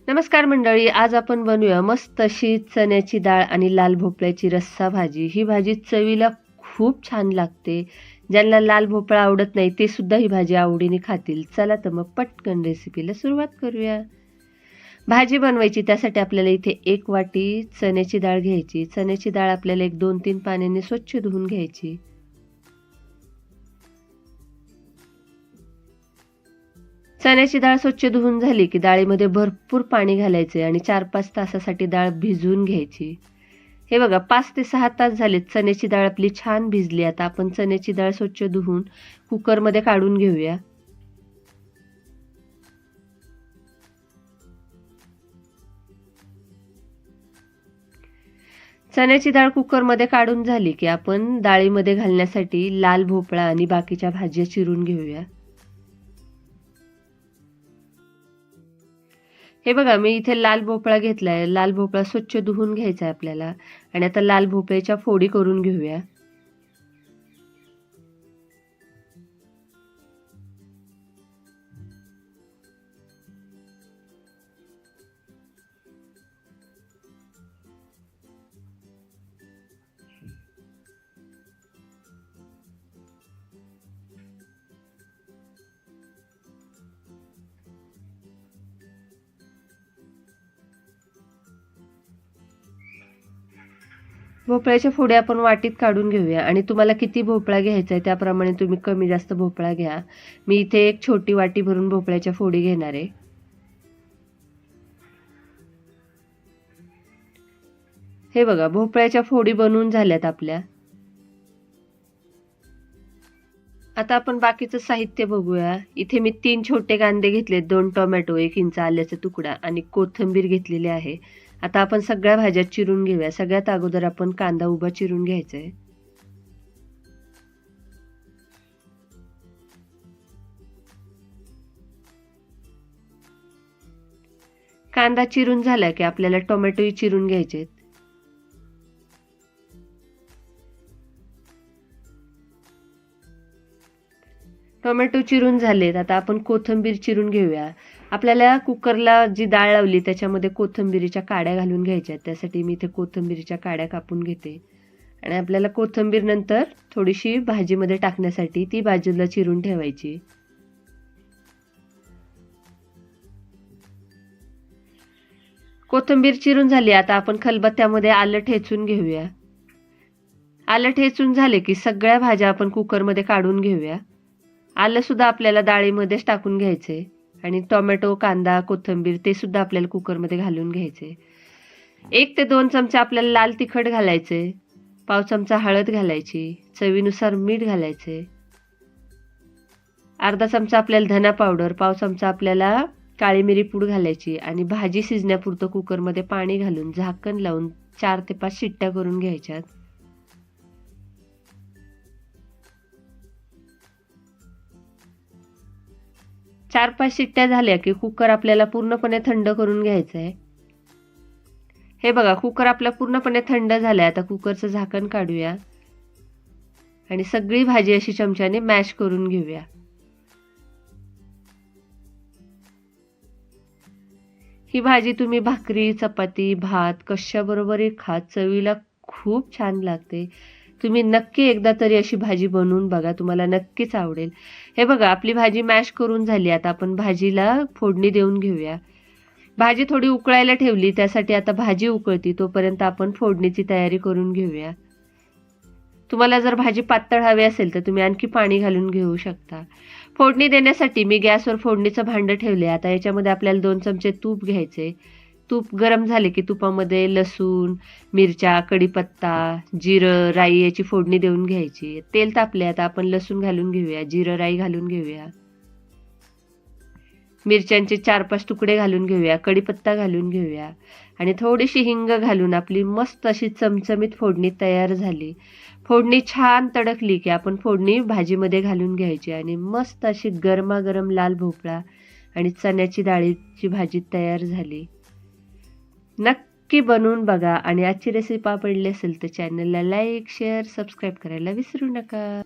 नमस्कार मंडळी, आज आपण बनवूया मस्त अशी चण्याची डाळ आणि लाल भोपळ्याची रस्सा भाजी. ही भाजी चवीला खूप छान लागते. ज्यांना लाल भोपळा आवडत नाही ते सुद्धा ही भाजी आवडीने खातील. चला तर मग पटकन रेसिपीला सुरुवात करूया. भाजी बनवायची त्यासाठी आपल्याला इथे 1 वाटी चण्याची डाळ घ्यायची. चण्याची डाळ आपल्याला 1-2-3 पाण्याने स्वच्छ धुवून घ्यायची. चण्याची डाळ स्वच्छ धुवून झाली की डाळीमध्ये भरपूर पाणी घालायचे आणि 4-5 तासासाठी डाळ भिजवून घ्यायची. हे बघा 5 ते 6 तास झालेत. चण्याची डाळ आपली छान भिजली. आता आपण चण्याची डाळ स्वच्छ धुवून कुकरमध्ये काढून घेऊया. चण्याची डाळ कुकरमध्ये काढून झाली की आपण डाळीमध्ये घालण्यासाठी लाल भोपळा आणि बाकीच्या भाज्या चिरून घेऊया. हे बघा मी इथे लाल भोपळा घेतलाय. लाल भोपळा स्वच्छ धुवून घ्यायचा आहे आपल्याला आणि आता लाल भोपळ्याच्या फोडी करून घेऊया. भोपळ्याच्या फोडी आपण वाटीत काढून घेऊया आणि तुम्हाला किती भोपळा घ्यायचा आहे त्याप्रमाणे तुम्ही कमी जास्त भोपळा घ्या. मी इथे एक छोटी वाटी भरून भोपळ्याच्या फोडी घेणार आहे. हे बघा भोपळ्याच्या फोडी बनवून झाल्यात आपल्या. आता आपण बाकीचं साहित्य बघूया. इथे मी 3 छोटे कांदे घेतले, 2 टोमॅटो, 1 इंच आल्याचा तुकडा आणि कोथिंबीर घेतलेली आहे. आता आपण सगळ्या भाज्या चिरून घेऊया. सगळ्यात अगोदर आपण कांदा उभा चिरून घ्यायचा आहे. कांदा चिरून झाला की आपल्याला टोमॅटोही चिरून घ्यायचे. टोमॅटो चिरून झालेत. आता आपण कोथिंबीर चिरून घेऊया. आपल्याला कुकरला जी डाळ लावली त्याच्यामध्ये कोथिंबीरीच्या काड्या घालून घ्यायच्या. त्यासाठी मी इथे कोथिंबीरीच्या काड्या कापून घेते आणि आपल्याला कोथिंबीर नंतर थोडीशी भाजीमध्ये टाकण्यासाठी ती बाजूला चिरून ठेवायची. कोथिंबीर चिरून झाली. आता आपण खलबत्त्यामध्ये आलं ठेचून घेऊया. आलं ठेचून झाले की सगळ्या भाज्या आपण कुकरमध्ये काढून घेऊया. आलं सुद्धा आपल्याला डाळीमध्येच टाकून घ्यायचे आणि टोमॅटो, कांदा, कोथिंबीर ते सुद्धा आपल्याला कुकरमध्ये घालून घ्यायचे. 1 ते 2 चमचे आपल्याला लाल तिखट घालायचे, पाव चमचा हळद घालायची, चवीनुसार मीठ घालायचे, अर्धा चमचा आपल्याला धना पावडर, पाव चमचा आपल्याला काळी मिरी पूड घालायची आणि भाजी शिजण्यापुरतं कुकरमध्ये पाणी घालून झाकण लावून 4 ते 5 शिट्ट्या करून घ्यायच्यात. 4-5 शिट्ट्या झाल्या की कुकर आपल्याला पूर्णपणे थंड करून घ्यायचं आहे. हे बघा कुकर आपला पूर्णपणे थंड झालाय. आता कुकरचं झाकण काढूया आणि सगळी भाजी अशी चमच्याने मॅश करून घेऊया. ही भाजी तुम्ही भाकरी, चपाती, भात कशाबरोबरही खा, चवीला खूप छान लागते. तुम्ही नक्की एकदा तरी अशी भाजी बनवून बघा, तुम्हाला नक्कीच आवडेल. हे बघा आपली भाजी मॅश करून झाली. आता आपण भाजीला फोडणी देऊन घेऊया. भाजी थोडी उकळायला ठेवली, त्यासाठी आता भाजी उकळती तोपर्यंत आपण फोडणीची तयारी करून घेऊया. तुम्हाला जर भाजी पातळ हवी असेल तर तुम्ही आणखी पाणी घालून घेऊ शकता. फोडणी देण्यासाठी मी गॅसवर फोडणीचं भांडं ठेवले. आता याच्यामध्ये आपल्याला 2 चमचे तूप घ्यायचे. तूप गरम झाले की तुपामध्ये लसूण, मिरच्या, कढीपत्ता, जिरं, राई याची फोडणी देऊन घ्यायची. तेल तापले. आता आपण लसूण घालून घेऊया, जिरं, राई घालून घेऊया, मिरच्यांचे 4-5 तुकडे घालून घेऊया, कढीपत्ता घालून घेऊया आणि थोडीशी हिंग घालून आपली मस्त अशी चमचमीत फोडणी तयार झाली. फोडणी छान तडकली की आपण फोडणी भाजीमध्ये घालून घ्यायची आणि मस्त अशी गरमागरम लाल भोपळा आणि चण्याची डाळीची भाजी तयार झाली. नक्की बनवून बघा आणि आजची रेसिपी आवडली असेल तर चॅनलला लाईक, शेअर, सबस्क्राईब करायला विसरू नका.